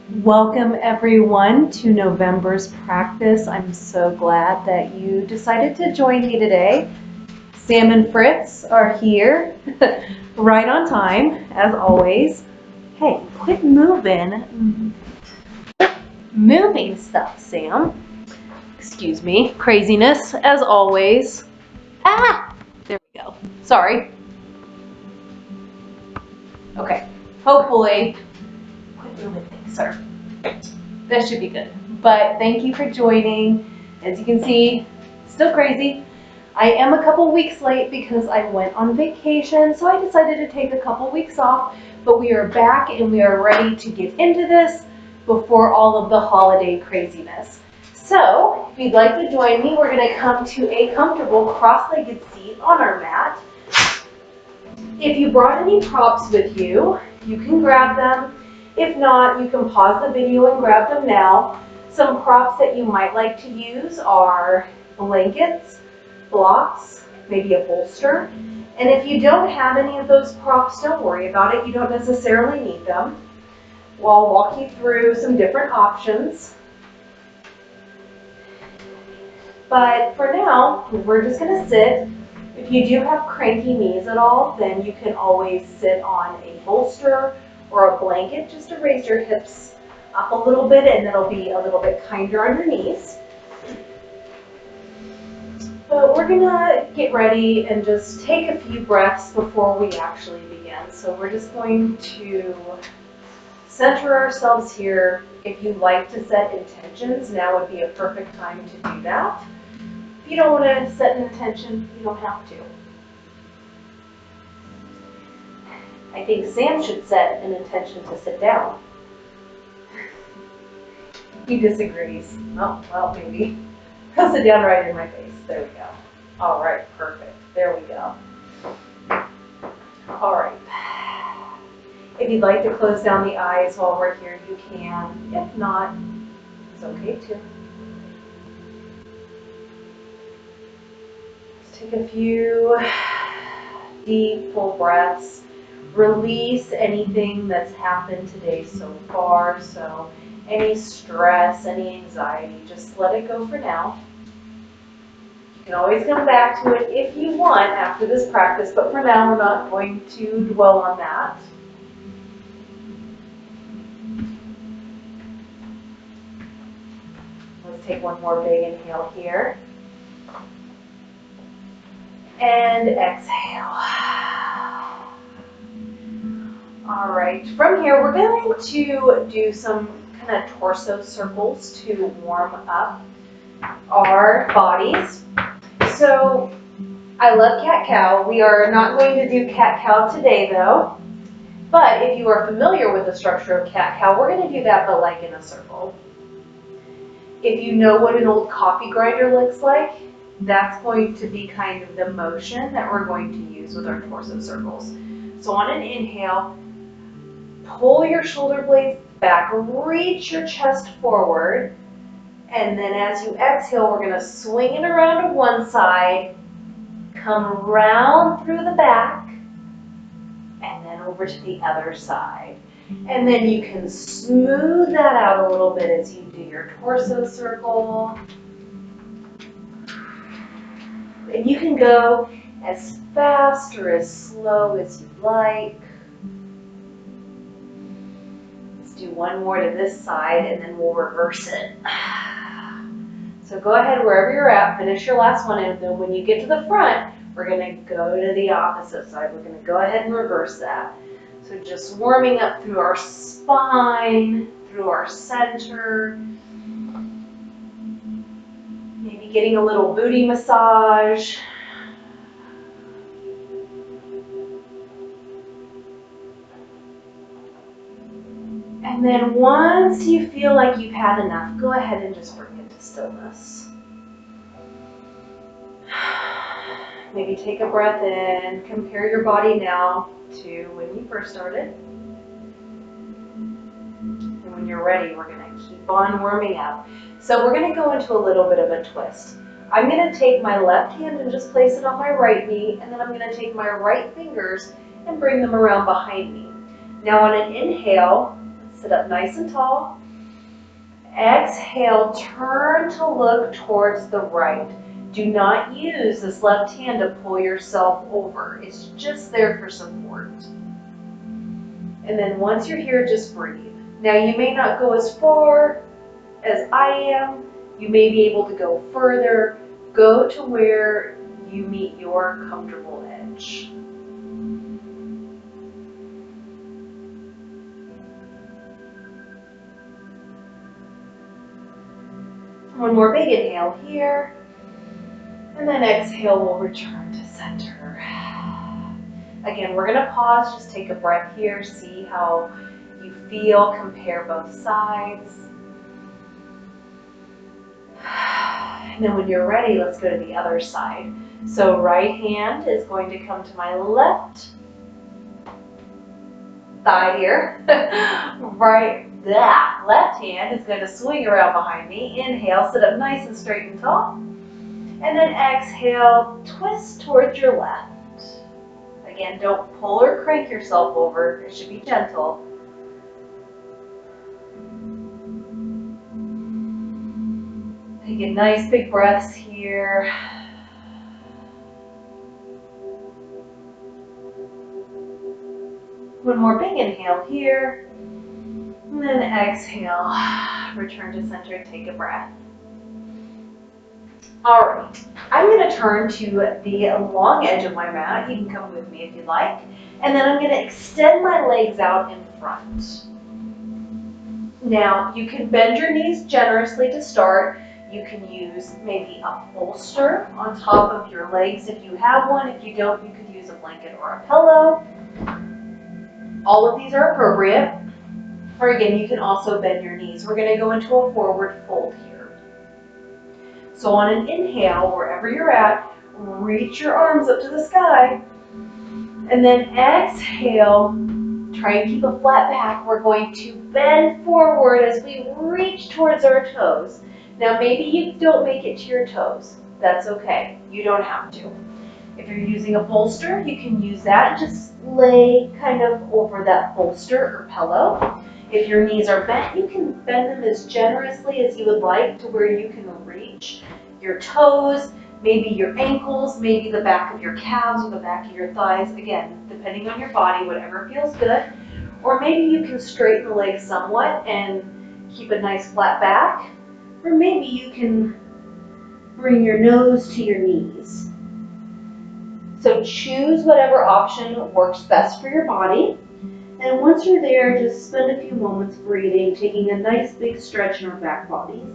Welcome everyone to November's practice. I'm so glad that you decided to join me today. Sam and Fritz are here, right on time, as always. Hey, quit moving stuff, Sam. Excuse me, craziness, as always. Ah, there we go. Sorry. Okay, hopefully, quit moving things, sir. That should be good. But thank you for joining. As you can see, still crazy. I am a couple weeks late because I went on vacation, so I decided to take a couple weeks off, but we are back and we are ready to get into this before all of the holiday craziness. So, if you'd like to join me, we're going to come to a comfortable cross-legged seat on our mat. If you brought any props with you, you can grab them. If not, you can pause the video and grab them now. Some props that you might like to use are blankets, blocks, maybe a bolster. And if you don't have any of those props, don't worry about it. You don't necessarily need them. Well, I'll walk you through some different options. But for now, we're just going to sit. If you do have cranky knees at all, then you can always sit on a bolster or a blanket just to raise your hips up a little bit, and it'll be a little bit kinder on your knees. But we're gonna get ready and just take a few breaths before we actually begin. So we're just going to center ourselves here. If you like to set intentions, now would be a perfect time to do that. If you don't want to set an intention, you don't have to. I think Sam should set an intention to sit down. He disagrees. Oh, well, maybe. He'll sit down right in my face. There we go. All right, perfect. There we go. All right. If you'd like to close down the eyes while we're here, you can. If not, it's okay too. Let's take a few deep, full breaths. Release anything that's happened today so far. So any stress, any anxiety, just let it go for now. You can always come back to it if you want after this practice, but for now we're not going to dwell on that. Let's take one more big inhale here. And exhale. All right, from here we're going to do some kind of torso circles to warm up our bodies. So I love cat-cow. We are not going to do cat-cow today though. But if you are familiar with the structure of cat-cow, we're going to do that but like in a circle. If you know what an old coffee grinder looks like, that's going to be kind of the motion that we're going to use with our torso circles. So on an inhale, pull your shoulder blades back, reach your chest forward, and then as you exhale, we're going to swing it around to one side, come around through the back, and then over to the other side. And then you can smooth that out a little bit as you do your torso circle. And you can go as fast or as slow as you like. Let's do one more to this side and then we'll reverse it. So go ahead wherever you're at, finish your last one, and then when you get to the front, we're going to go to the opposite side. We're going to go ahead and reverse that. So just warming up through our spine, through our center, maybe getting a little booty massage. And then once you feel like you've had enough, go ahead and just bring it to stillness. Maybe take a breath in, compare your body now to when you first started. And when you're ready, we're going to keep on warming up. So we're going to go into a little bit of a twist. I'm going to take my left hand and just place it on my right knee, and then I'm going to take my right fingers and bring them around behind me. Now on an inhale, let's Sit up nice and tall. Exhale, turn to look towards the right. Do not use this left hand to pull yourself over. It's just there for support. And then once you're here, just breathe. Now you may not go as far as I am. You may be able to go further. Go to where you meet your comfortable edge. One more big inhale here. And then exhale, we'll return to center. Again, we're gonna pause, just take a breath here, see how you feel, compare both sides. And then when you're ready, let's go to the other side. So right hand is going to come to my left thigh here. Left hand is going to swing around behind me. Inhale, sit up nice and straight and tall. And then exhale, twist towards your left. Again, don't pull or crank yourself over. It should be gentle. Taking nice big breaths here. One more big inhale here. And then exhale, return to center, take a breath. All right, I'm going to turn to the long edge of my mat. You can come with me if you'd like. And then I'm going to extend my legs out in front. Now, you can bend your knees generously to start. You can use maybe a bolster on top of your legs if you have one. If you don't, you could use a blanket or a pillow. All of these are appropriate. Or again, you can also bend your knees. We're going to go into a forward fold here. So on an inhale, wherever you're at, reach your arms up to the sky. And then exhale, try and keep a flat back. We're going to bend forward as we reach towards our toes. Now maybe you don't make it to your toes. That's okay. You don't have to. If you're using a bolster, you can use that. Just lay kind of over that bolster or pillow. If your knees are bent, you can bend them as generously as you would like to where you can reach your toes, maybe your ankles, maybe the back of your calves or the back of your thighs. Again, depending on your body, whatever feels good. Or maybe you can straighten the legs somewhat and keep a nice flat back. Or maybe you can bring your nose to your knees. So choose whatever option works best for your body. And once you're there, just spend a few moments breathing, taking a nice big stretch in our back bodies.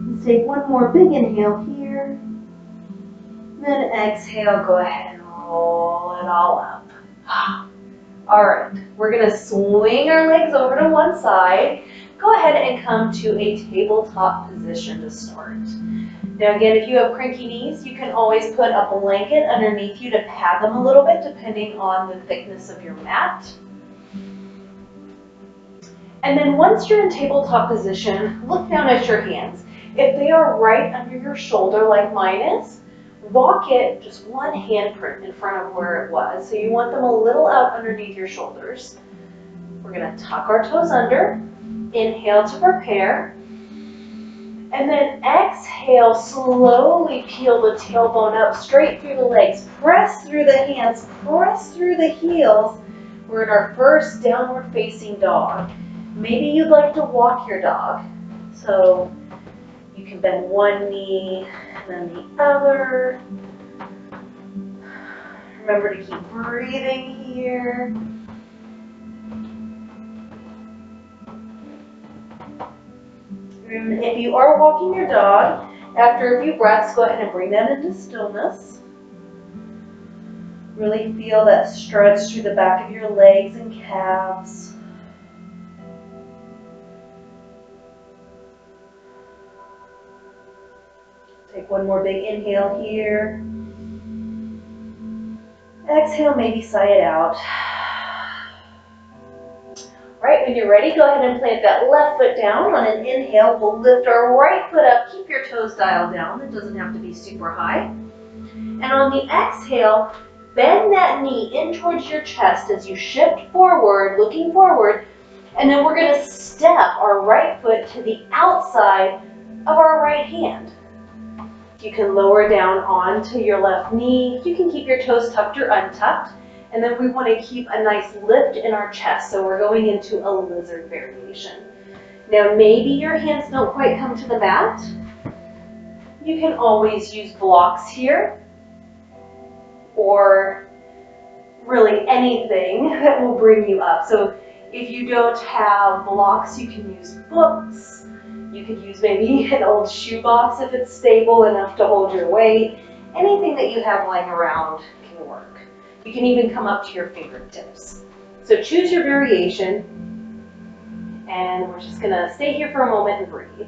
Let's take one more big inhale here. Then exhale, go ahead and roll it all up. All right, we're gonna swing our legs over to one side. Go ahead and come to a tabletop position to start. Now again, if you have cranky knees, you can always put a blanket underneath you to pad them a little bit depending on the thickness of your mat. And then once you're in tabletop position, look down at your hands. If they are right under your shoulder like mine is, walk it just one handprint in front of where it was. So you want them a little out underneath your shoulders. We're gonna tuck our toes under, inhale to prepare, and then exhale, slowly peel the tailbone up straight through the legs. Press through the hands, press through the heels. We're in our first downward facing dog. Maybe you'd like to walk your dog. So you can bend one knee and then the other. Remember to keep breathing here. And if you are walking your dog, after a few breaths, go ahead and bring that into stillness. Really feel that stretch through the back of your legs and calves. Take one more big inhale here. Exhale, maybe sigh it out. All right, When you're ready, go ahead and plant that left foot down. On an inhale, we'll lift our right foot up. Keep your toes dialed down. It doesn't have to be super high. And on the exhale, bend that knee in towards your chest as you shift forward, looking forward. And then we're going to step our right foot to the outside of our right hand. You can lower down onto your left knee. You can keep your toes tucked or untucked. And then we want to keep a nice lift in our chest. So we're going into a lizard variation. Now maybe your hands don't quite come to the mat. You can always use blocks here, or really anything that will bring you up. So if you don't have blocks, you can use books. You could use maybe an old shoebox if it's stable enough to hold your weight. Anything that you have lying around can work. You can even come up to your fingertips. So choose your variation, and we're just gonna stay here for a moment and breathe.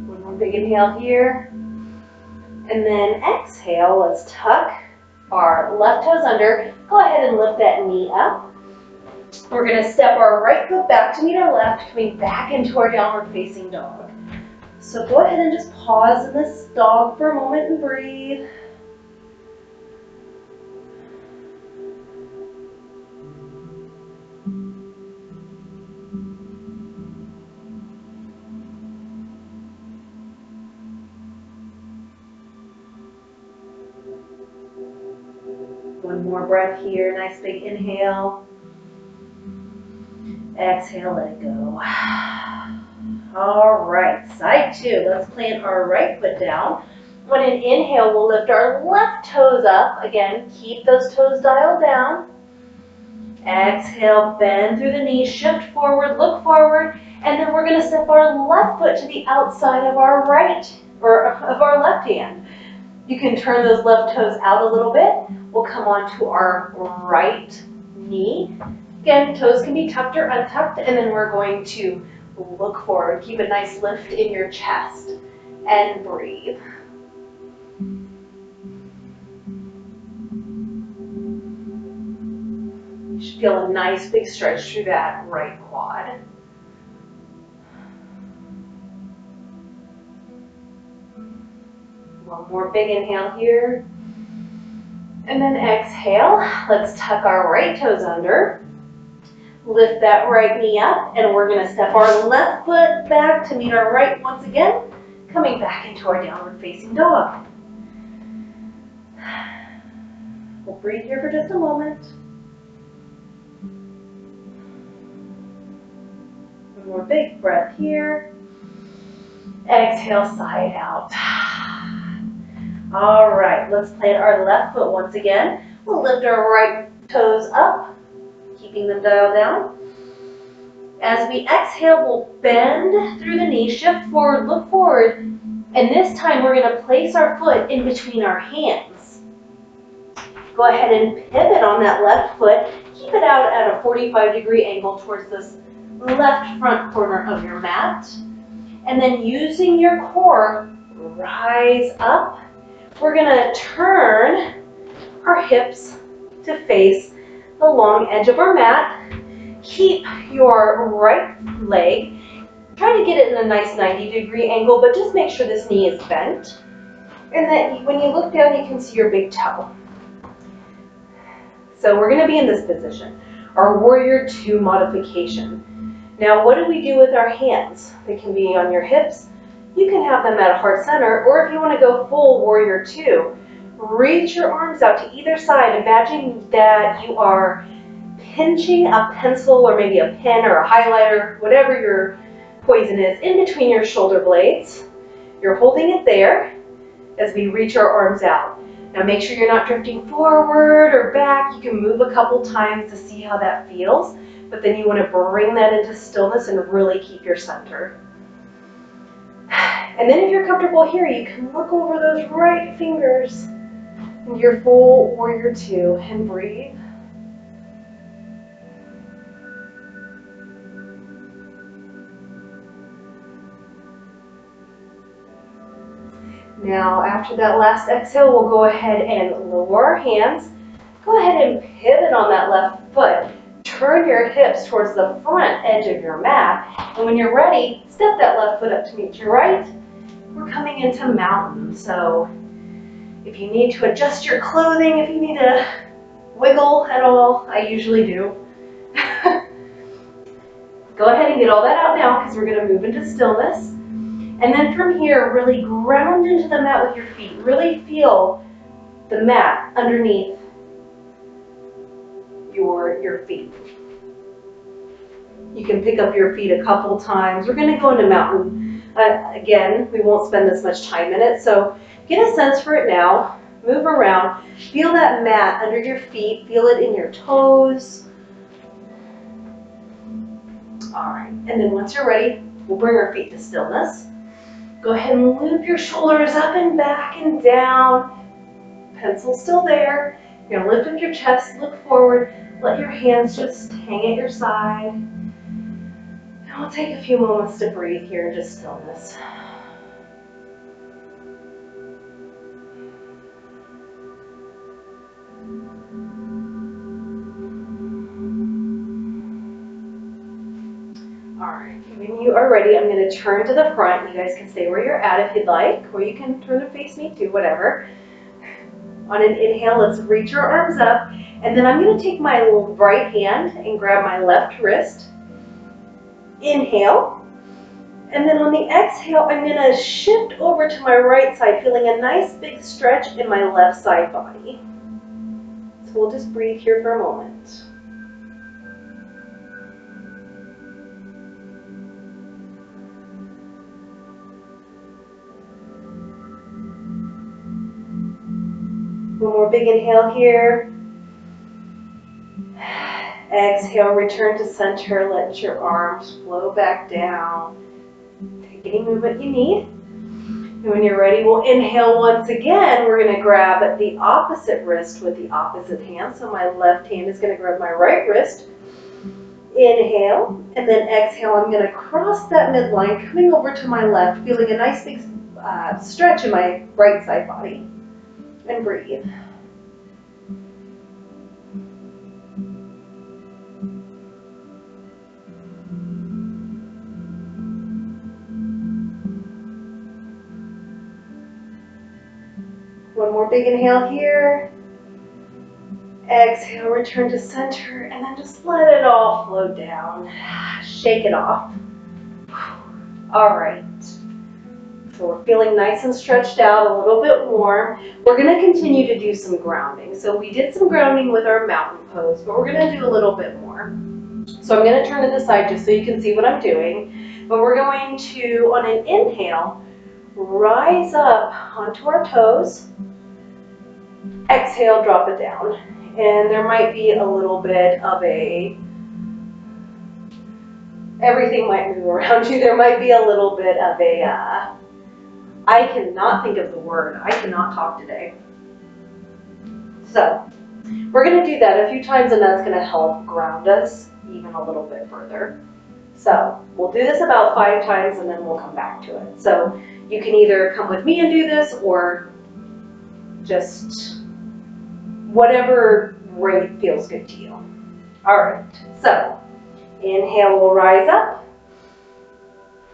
One more big inhale here. And then exhale, let's tuck our left toes under. Go ahead and lift that knee up. We're going to step our right foot back to meet our left, coming back into our downward facing dog. So go ahead and just pause in this dog for a moment and breathe. One more breath here, nice big inhale. Exhale, let it go. All right, side two. Let's plant our right foot down. On an inhale, we'll lift our left toes up. Again, keep those toes dialed down. Exhale, bend through the knees, shift forward, look forward, and then we're going to step our left foot to the outside of our right, or of our left hand. You can turn those left toes out a little bit. We'll come onto our right knee. Again, toes can be tucked or untucked, and then we're going to look forward. Keep a nice lift in your chest, and breathe. You should feel a nice big stretch through that right quad. One more big inhale here. And then exhale. Let's tuck our right toes under. Lift that right knee up, and we're going to step our left foot back to meet our right once again, coming back into our downward facing dog. We'll breathe here for just a moment. One more big breath here. Exhale, sigh it out. All right, let's plant our left foot once again. We'll lift our right toes up, keeping them dialed down. As we exhale, we'll bend through the knee, shift forward, look forward, and this time we're going to place our foot in between our hands. Go ahead and pivot on that left foot. Keep it out at a 45-degree angle towards this left front corner of your mat. And then using your core, rise up. We're going to turn our hips to face the long edge of our mat. Keep your right leg, try to get it in a nice 90-degree angle, but just make sure this knee is bent. And that when you look down, you can see your big toe. So we're going to be in this position, our warrior two modification. Now, what do we do with our hands? They can be on your hips. You can have them at heart center, or if you want to go full warrior two, reach your arms out to either side. Imagine that you are pinching a pencil or maybe a pen or a highlighter, whatever your poison is, in between your shoulder blades. You're holding it there as we reach our arms out. Now make sure you're not drifting forward or back. You can move a couple times to see how that feels, but then you want to bring that into stillness and really keep your center. And then if you're comfortable here, you can look over those right fingers into your full warrior two and breathe. Now, after that last exhale, we'll go ahead and lower our hands. Go ahead and pivot on that left foot. Turn your hips towards the front edge of your mat. And when you're ready, step that left foot up to meet your right. We're coming into mountain. So if you need to adjust your clothing, if you need to wiggle at all, I usually do. Go ahead and get all that out now because we're going to move into stillness. And then from here, really ground into the mat with your feet. Really feel the mat underneath your feet. You can pick up your feet a couple times. We're going to go into mountain. Again, we won't spend this much time in it, so get a sense for it now. Move around. Feel that mat under your feet. Feel it in your toes. All right, and then once you're ready, we'll bring our feet to stillness. Go ahead and loop your shoulders up and back and down. Pencil's still there. You're going to lift up your chest, look forward. Let your hands just hang at your side. And we'll take a few moments to breathe here in just stillness. Alright, when you are ready, I'm going to turn to the front. You guys can stay where you're at if you'd like, or you can turn to face me too, whatever. On an inhale, let's reach our arms up, and then I'm going to take my right hand and grab my left wrist. Inhale, and then on the exhale, I'm going to shift over to my right side, feeling a nice big stretch in my left side body. So we'll just breathe here for a moment. One more big inhale here. Exhale, return to center. Let your arms flow back down. Take any movement you need. And when you're ready, we'll inhale once again. We're going to grab the opposite wrist with the opposite hand. So my left hand is going to grab my right wrist. Inhale, and then exhale. I'm going to cross that midline, coming over to my left, feeling a nice big stretch in my right side body. And breathe. One more big inhale here. Exhale, return to center, and then just let it all flow down. Shake it off. All right. So we're feeling nice and stretched out, a little bit warm. We're going to continue to do some grounding. So we did some grounding with our mountain pose, but we're going to do a little bit more. So I'm going to turn to the side just so you can see what I'm doing. But we're going to, on an inhale, rise up onto our toes. Exhale, drop it down. And there might be a little bit of everything might move around you. There might be a little bit of I cannot think of the word. I cannot talk today. So we're going to do that a few times, and that's going to help ground us even a little bit further. So we'll do this about 5 times, and then we'll come back to it. So you can either come with me and do this, or just whatever rate feels good to you. All right, so inhale, we'll rise up.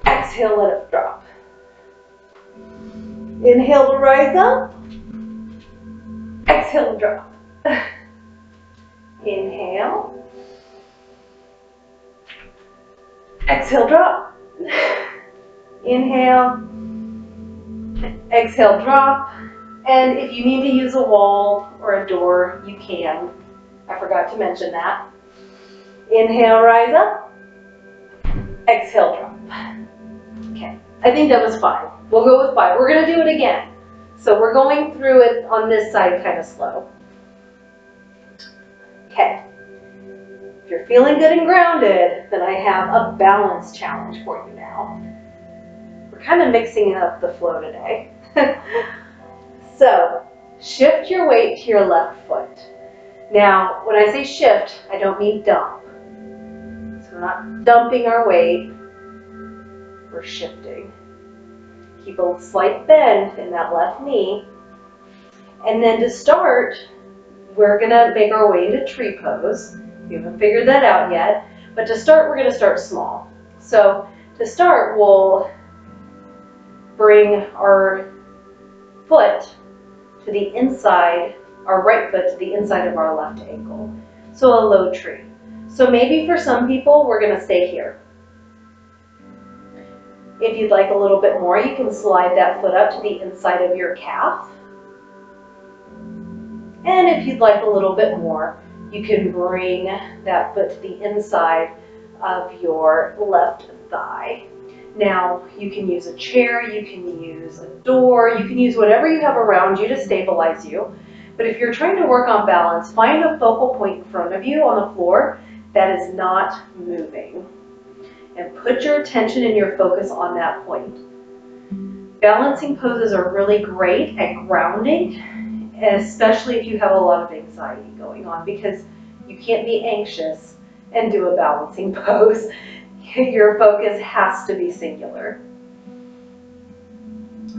Exhale, let it drop. Inhale to rise up. Exhale to drop. Inhale. Exhale, drop. Inhale. Exhale, drop. And if you need to use a wall or a door, you can. I forgot to mention that. Inhale, rise up. Exhale, drop. Okay, I think that was 5. We'll go with 5. We're going to do it again. So we're going through it on this side kind of slow. Okay. If you're feeling good and grounded, then I have a balance challenge for you now. We're kind of mixing up the flow today. So, shift your weight to your left foot. Now, when I say shift, I don't mean dump. So we're not dumping our weight, we're shifting. Keep a slight bend in that left knee. And then to start, we're gonna make our way into tree pose. We haven't figured that out yet, but to start, we're gonna start small. So to start, we'll bring our foot to the inside, our right foot to the inside of our left ankle. So a low tree. So maybe for some people, we're gonna stay here. If you'd like a little bit more, you can slide that foot up to the inside of your calf. And if you'd like a little bit more, you can bring that foot to the inside of your left thigh. Now, you can use a chair, you can use a door, you can use whatever you have around you to stabilize you. But if you're trying to work on balance, find a focal point in front of you on the floor that is not moving. And put your attention and your focus on that point. Balancing poses are really great at grounding, especially if you have a lot of anxiety going on, because you can't be anxious and do a balancing pose. Your focus has to be singular.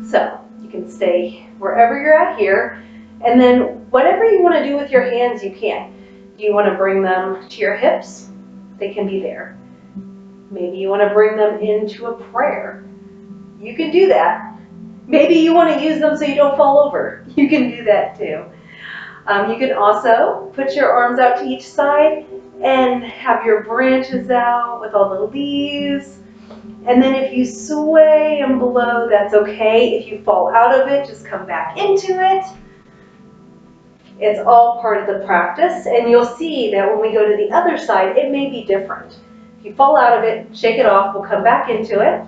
So you can stay wherever you're at here, and then whatever you want to do with your hands, you can. Do you want to bring them to your hips? They can be there. Maybe you want to bring them into a prayer. You can do that. Maybe you want to use them so you don't fall over. You can do that too. You can also put your arms out to each side and have your branches out with all the leaves. And then if you sway and blow, that's okay. If you fall out of it, just come back into it. It's all part of the practice, and you'll see that when we go to the other side, it may be different. If you fall out of it, shake it off, we'll come back into it.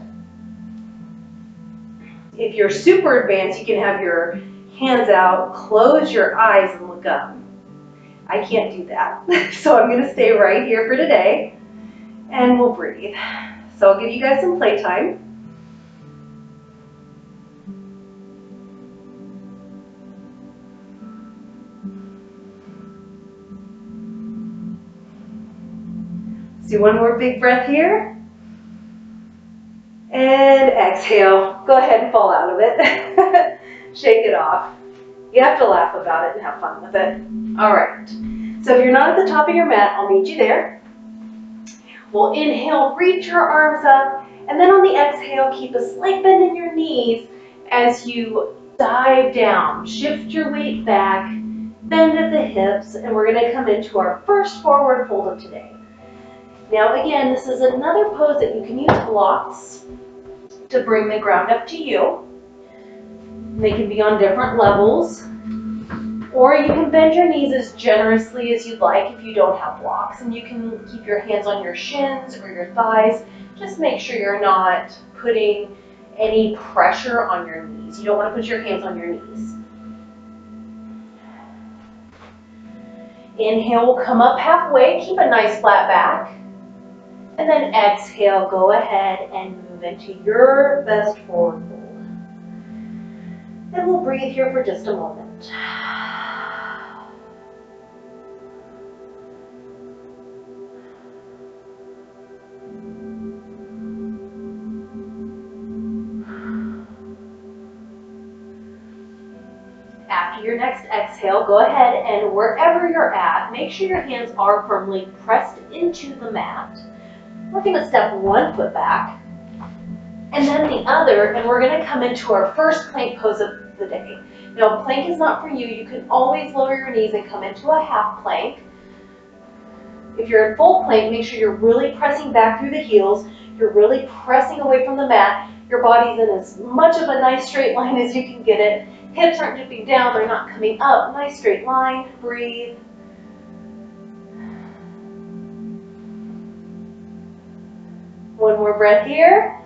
If you're super advanced, you can have your hands out, close your eyes, and look up. I can't do that, so I'm gonna stay right here for today, and we'll breathe. So I'll give you guys some playtime. Let's do one more big breath here. And exhale. Go ahead and fall out of it. Shake it off. You have to laugh about it and have fun with it. All right. So if you're not at the top of your mat, I'll meet you there. We'll inhale, reach your arms up, and then on the exhale, keep a slight bend in your knees as you dive down. Shift your weight back, bend at the hips, and we're going to come into our first forward fold of today. Now again, this is another pose that you can use blocks to bring the ground up to you. They can be on different levels, or you can bend your knees as generously as you'd like if you don't have blocks, and you can keep your hands on your shins or your thighs. Just make sure you're not putting any pressure on your knees. You don't want to put your hands on your knees. Inhale, we'll come up halfway, keep a nice flat back. And then exhale, go ahead and move into your best forward fold. And we'll breathe here for just a moment. After your next exhale, go ahead and wherever you're at, make sure your hands are firmly pressed into the mat. We're going to step one foot back and then the other, and we're going to come into our first plank pose of the day. Now, plank is not for you. You can always lower your knees and come into a half plank. If you're in full plank, make sure you're really pressing back through the heels. You're really pressing away from the mat. Your body's in as much of a nice straight line as you can get it. Hips aren't dipping down, they're not coming up. Nice straight line, breathe. One more breath here.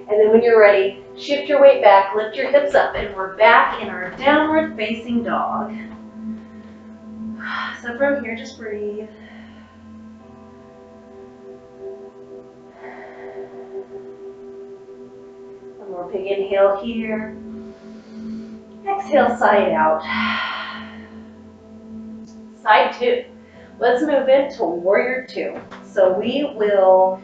And then when you're ready, shift your weight back, lift your hips up, and we're back in our downward facing dog. So from here, just breathe. One more big inhale here. Exhale, side out. Side two. Let's move into warrior two. So we will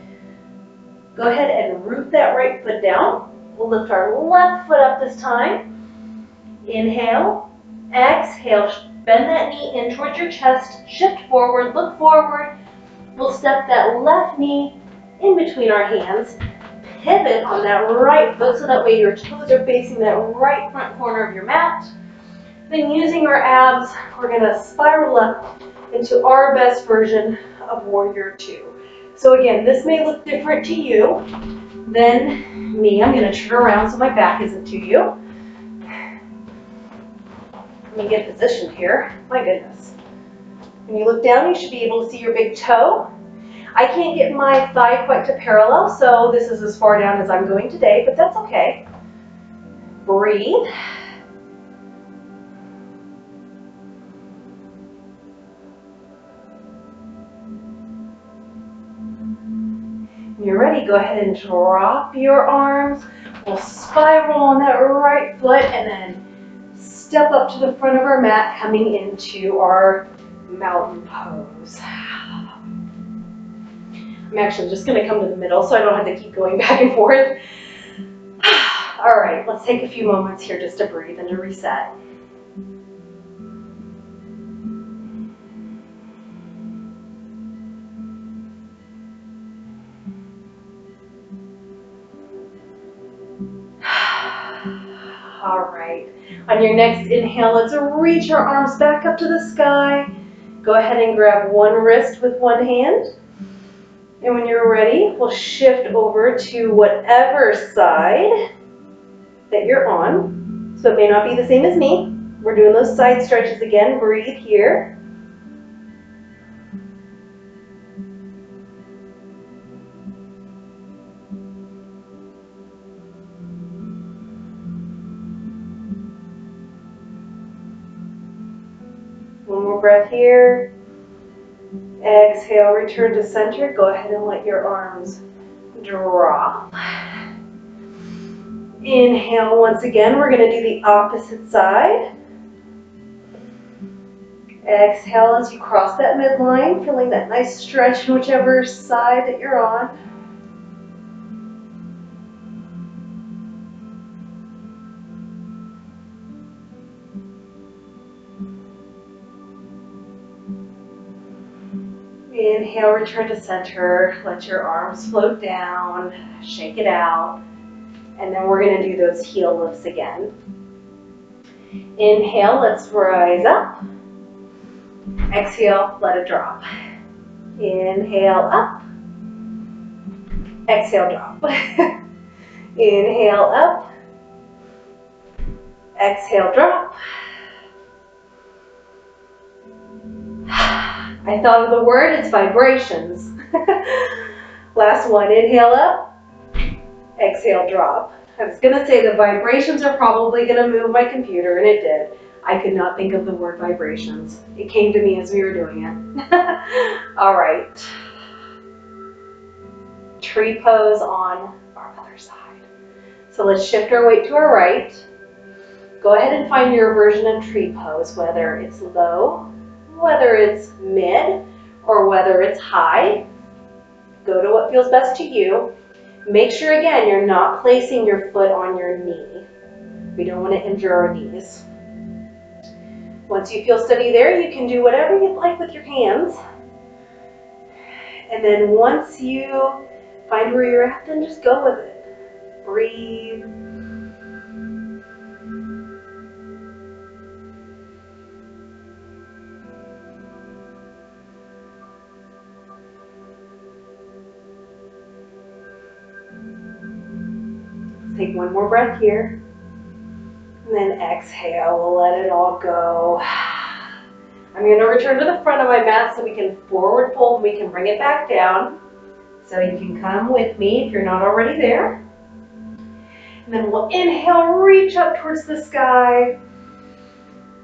Go ahead and root that right foot down. We'll lift our left foot up this time. Inhale, exhale, bend that knee in towards your chest, shift forward, look forward. We'll step that left knee in between our hands, pivot on that right foot so that way your toes are facing that right front corner of your mat. Then using our abs, we're gonna spiral up into our best version of Warrior Two. So again, this may look different to you than me. I'm gonna turn around so my back isn't to you. Let me get positioned here. My goodness. When you look down, you should be able to see your big toe. I can't get my thigh quite to parallel, so this is as far down as I'm going today, but that's okay. Breathe. When you're ready, go ahead and drop your arms. We'll spiral on that right foot and then step up to the front of our mat, coming into our mountain pose. I'm actually just going to come to the middle so I don't have to keep going back and forth. All right, let's take a few moments here just to breathe and to reset. All right, on your next inhale, let's reach our arms back up to the sky. Go ahead and grab one wrist with one hand. And when you're ready, we'll shift over to whatever side that you're on. So it may not be the same as me. We're doing those side stretches again. Breathe here. One more breath here. Exhale, return to center. Go ahead and let your arms drop. Inhale once again. We're going to do the opposite side. Exhale as you cross that midline, feeling that nice stretch in whichever side that you're on. Inhale, return to center. Let your arms float down. Shake it out. And then we're going to do those heel lifts again. Inhale, let's rise up. Exhale, let it drop. Inhale, up. Exhale, drop. Inhale, up. Exhale, drop. I thought of the word, it's vibrations. Last one, inhale up, exhale, drop. I was gonna say the vibrations are probably gonna move my computer, and it did. I could not think of the word vibrations. It came to me as we were doing it. All right. Tree pose on our other side. So let's shift our weight to our right. Go ahead and find your version of tree pose, whether it's low, whether it's mid, or whether it's high. Go to what feels best to you. Make sure, again, you're not placing your foot on your knee. We don't want to injure our knees. Once you feel steady there, you can do whatever you'd like with your hands. And then once you find where you're at, then just go with it. Breathe. Take one more breath here, and then exhale, we'll let it all go. I'm going to return to the front of my mat so we can forward fold, we can bring it back down. So you can come with me if you're not already there. And then we'll inhale, reach up towards the sky.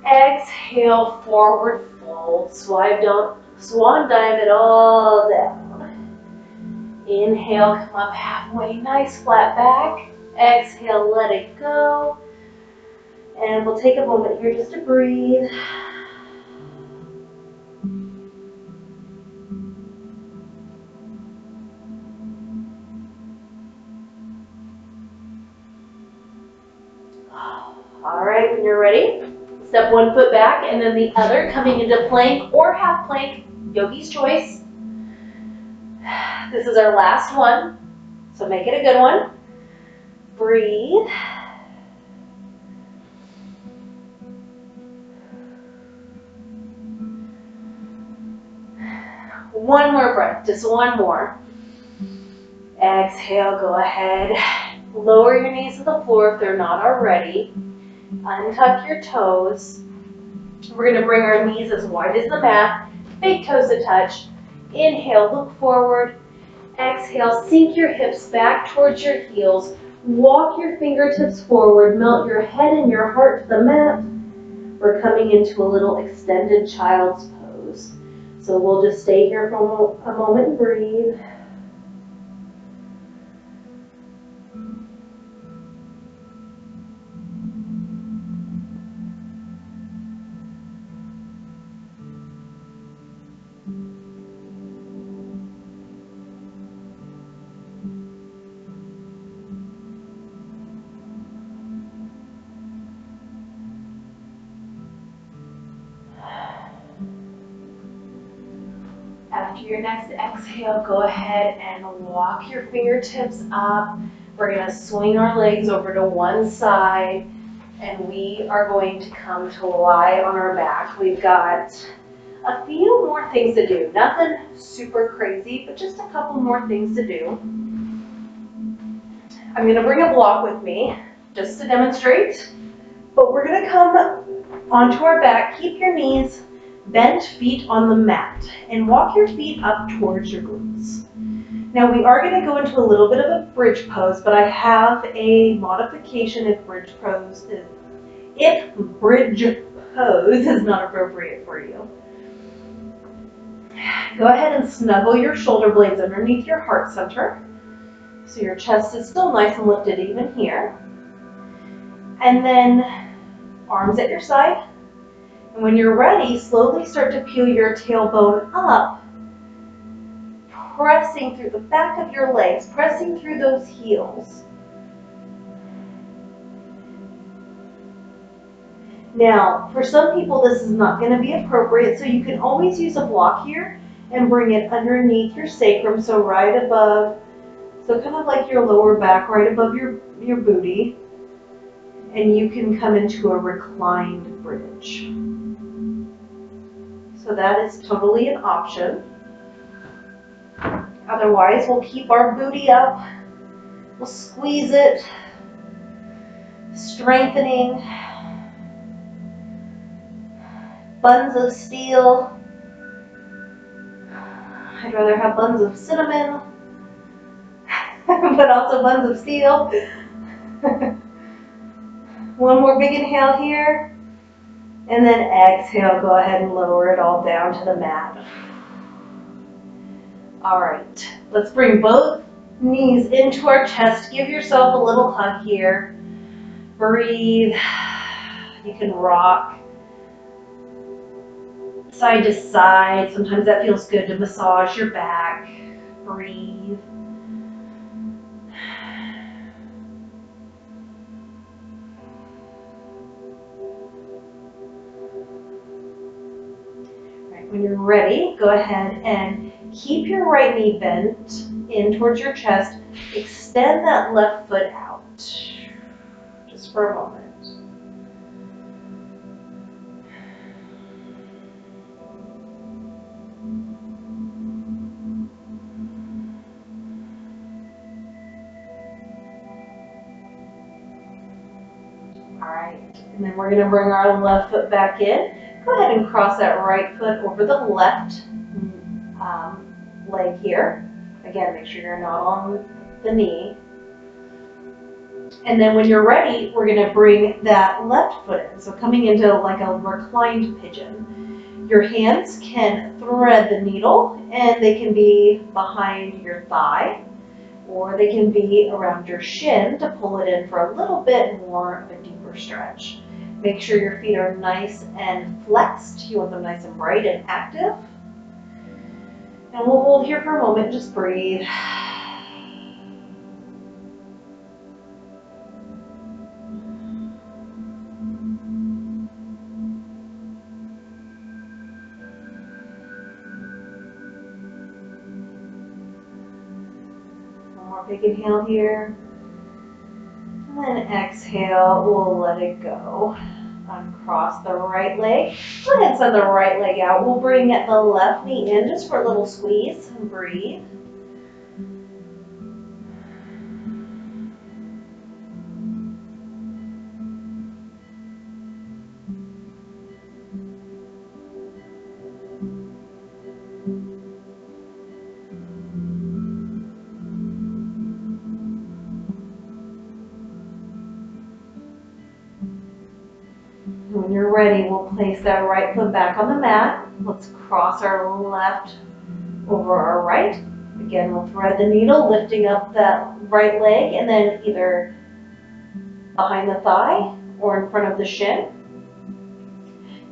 Exhale, forward fold, swan dive it all down. Inhale, come up halfway, nice flat back. Exhale, let it go. And we'll take a moment here just to breathe. Step one foot back and then the other coming into plank or half plank, yogi's choice. This is our last one, so make it a good one. Breathe. One more breath, just one more. Exhale, go ahead. Lower your knees to the floor if they're not already. Untuck your toes. We're gonna bring our knees as wide as the mat, big toes to touch. Inhale, look forward. Exhale, sink your hips back towards your heels. Walk your fingertips forward, melt your head and your heart to the mat. We're coming into a little extended child's pose. So we'll just stay here for a moment and breathe. After your next exhale, go ahead and walk your fingertips up. We're going to swing our legs over to one side, and we are going to come to lie on our back. We've got a few more things to do. Nothing super crazy, but just a couple more things to do. I'm going to bring a block with me just to demonstrate, but we're going to come onto our back. Keep your knees bent, feet on the mat, and walk your feet up towards your glutes. Now we are going to go into a little bit of a bridge pose, but I have a modification if bridge pose is not appropriate for you. Go ahead and snuggle your shoulder blades underneath your heart center, so your chest is still nice and lifted even here. And then arms at your side. And when you're ready, slowly start to peel your tailbone up, pressing through the back of your legs, pressing through those heels. Now, for some people, this is not going to be appropriate, so you can always use a block here and bring it underneath your sacrum, so right above, so kind of like your lower back, right above your booty, and you can come into a reclined bridge. So that is totally an option. Otherwise, we'll keep our booty up. We'll squeeze it, strengthening. Buns of steel. I'd rather have buns of cinnamon, but also buns of steel. One more big inhale here. And then exhale, go ahead and lower it all down to the mat. All right, let's bring both knees into our chest. Give yourself a little hug here. Breathe. You can rock side to side. Sometimes that feels good to massage your back. Breathe. When you're ready, go ahead and keep your right knee bent in towards your chest. Extend that left foot out, just for a moment. All right, and then we're going to bring our left foot back in. Go ahead and cross that right foot over the left leg here. Again, make sure you're not on the knee. And then when you're ready, we're going to bring that left foot in. So coming into like a reclined pigeon. Your hands can thread the needle, and they can be behind your thigh, or they can be around your shin to pull it in for a little bit more of a deeper stretch. Make sure your feet are nice and flexed. You want them nice and bright and active. And we'll hold here for a moment, just breathe. more big inhale here. And then exhale, we'll let it go. Uncross the right leg. Go ahead and send the right leg out. We'll bring the left knee in just for a little squeeze and breathe. When you're ready, we'll place that right foot back on the mat. Let's cross our left over our right. Again, we'll thread the needle, lifting up that right leg, and then either behind the thigh or in front of the shin.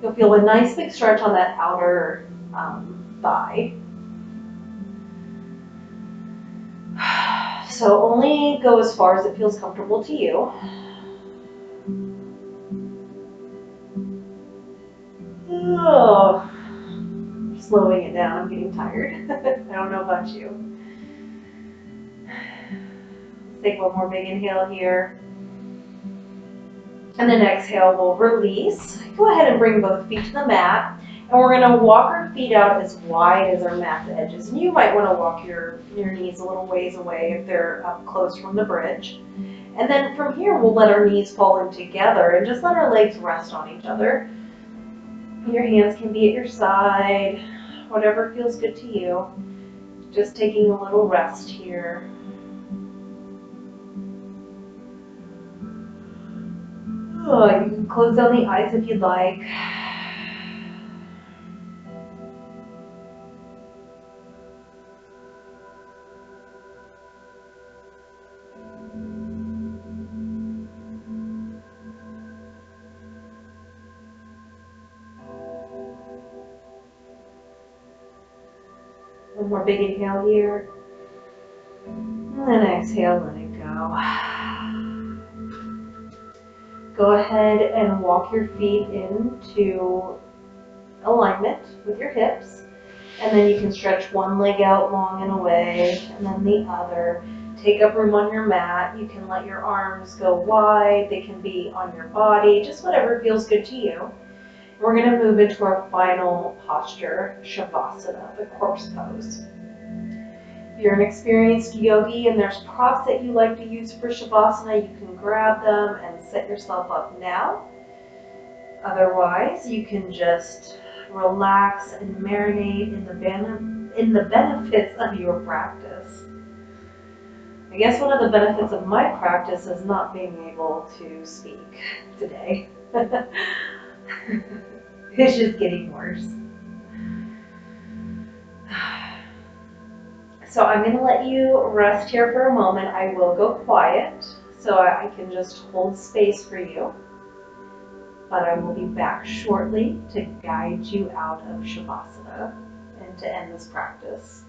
You'll feel a nice big stretch on that outer thigh. So only go as far as it feels comfortable to you. Oh, slowing it down, I'm getting tired. I don't know about you. Let's take one more big inhale here. And then exhale, we'll release. Go ahead and bring both feet to the mat. And we're gonna walk our feet out as wide as our mat's edges. And you might wanna walk your knees a little ways away if they're up close from the bridge. And then from here, we'll let our knees fall in together and just let our legs rest on each other. Your hands can be at your side, whatever feels good to you. Just taking a little rest here. Oh, you can close down the eyes if you'd like. One more big inhale here. And then exhale, let it go. Go ahead and walk your feet into alignment with your hips. And then you can stretch one leg out long and away, and then the other. Take up room on your mat. You can let your arms go wide. They can be on your body, just whatever feels good to you. We're going to move into our final posture, Shavasana, the corpse pose. If you're an experienced yogi and there's props that you like to use for Shavasana, you can grab them and set yourself up now. Otherwise, you can just relax and marinate in the benefits of your practice. I guess one of the benefits of my practice is not being able to speak today. It's just getting worse. So I'm going to let you rest here for a moment. I will go quiet so I can just hold space for you. But I will be back shortly to guide you out of Shavasana and to end this practice.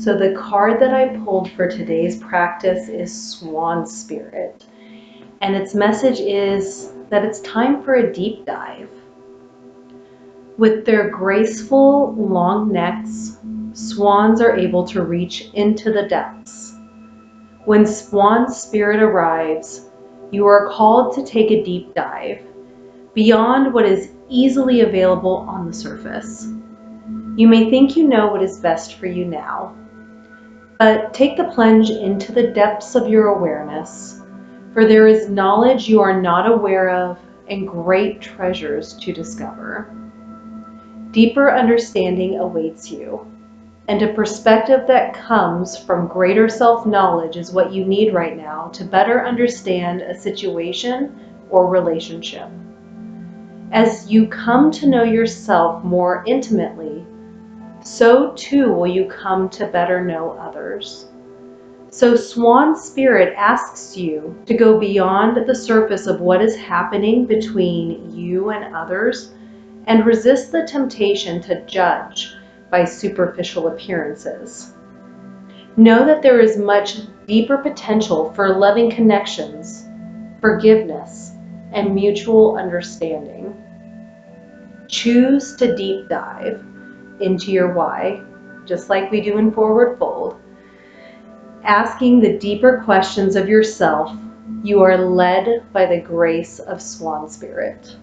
So the card that I pulled for today's practice is Swan Spirit. And its message is that it's time for a deep dive. With their graceful, long necks, swans are able to reach into the depths. When Swan Spirit arrives, you are called to take a deep dive beyond what is easily available on the surface. You may think you know what is best for you now, but take the plunge into the depths of your awareness, for there is knowledge you are not aware of and great treasures to discover. Deeper understanding awaits you, and a perspective that comes from greater self-knowledge is what you need right now to better understand a situation or relationship. As you come to know yourself more intimately, so too will you come to better know others. So Swan Spirit asks you to go beyond the surface of what is happening between you and others and resist the temptation to judge by superficial appearances. Know that there is much deeper potential for loving connections, forgiveness, and mutual understanding. Choose to deep dive into your why, just like we do in Forward Fold. Asking the deeper questions of yourself, you are led by the grace of Swan Spirit.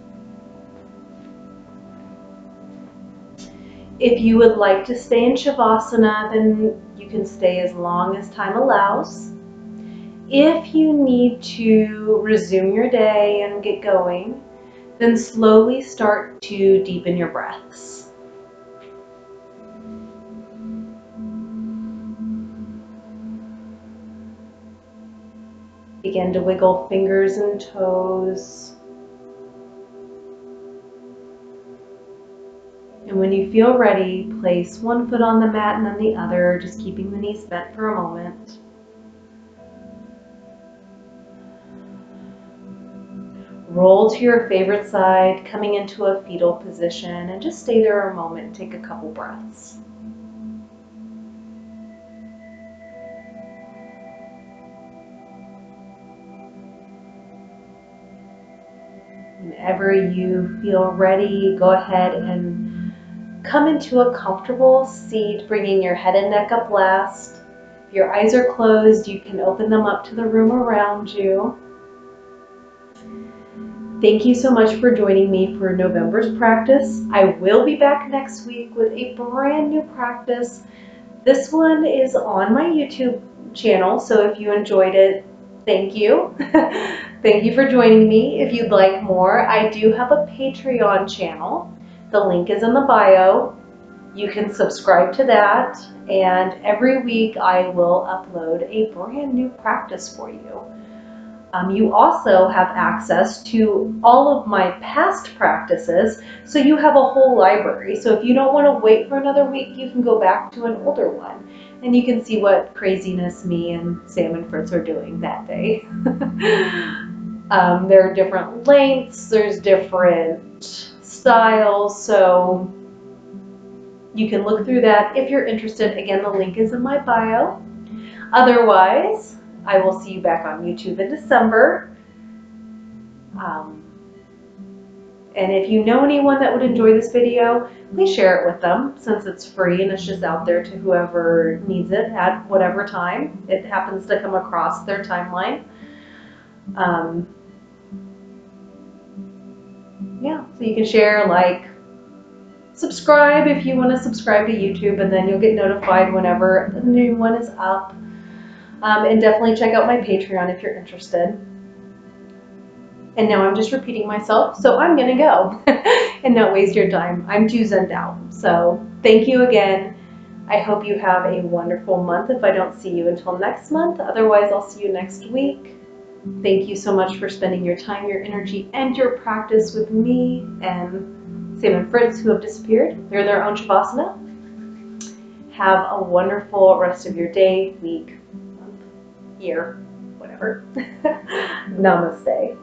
If you would like to stay in Shavasana, then you can stay as long as time allows. If you need to resume your day and get going, then slowly start to deepen your breaths. Begin to wiggle fingers and toes. And when you feel ready, place one foot on the mat and then the other, just keeping the knees bent for a moment. Roll to your favorite side, coming into a fetal position, and just stay there a moment and take a couple breaths. Whenever you feel ready, go ahead and come into a comfortable seat, bringing your head and neck up last. If your eyes are closed, you can open them up to the room around you. Thank you so much for joining me for November's practice. I will be back next week with a brand new practice. This one is on my YouTube channel, so if you enjoyed it, thank you. Thank you for joining me. If you'd like more, I do have a Patreon channel. The link is in the bio. You can subscribe to that, and every week I will upload a brand new practice for you. You also have access to all of my past practices, so you have a whole library. So if you don't want to wait for another week, you can go back to an older one, and you can see what craziness me and Sam and Fritz are doing that day. There are different lengths, there's different styles, so you can look through that if you're interested. Again, the link is in my bio. Otherwise, I will see you back on YouTube in December. And if you know anyone that would enjoy this video, please share it with them, since it's free and it's just out there to whoever needs it at whatever time it happens to come across their timeline. Yeah, so you can share, like, subscribe if you want to subscribe to YouTube, and then you'll get notified whenever the new one is up. And definitely check out my Patreon if you're interested. And now I'm just repeating myself, so I'm gonna go and not waste your time. I'm too zened out. So thank you again. I hope you have a wonderful month if I don't see you until next month. Otherwise, I'll see you next week. Thank you so much for spending your time, your energy, and your practice with me and Sam and Fritz, who have disappeared. They're in their own Shavasana. Have a wonderful rest of your day, week, month, year, whatever. Namaste.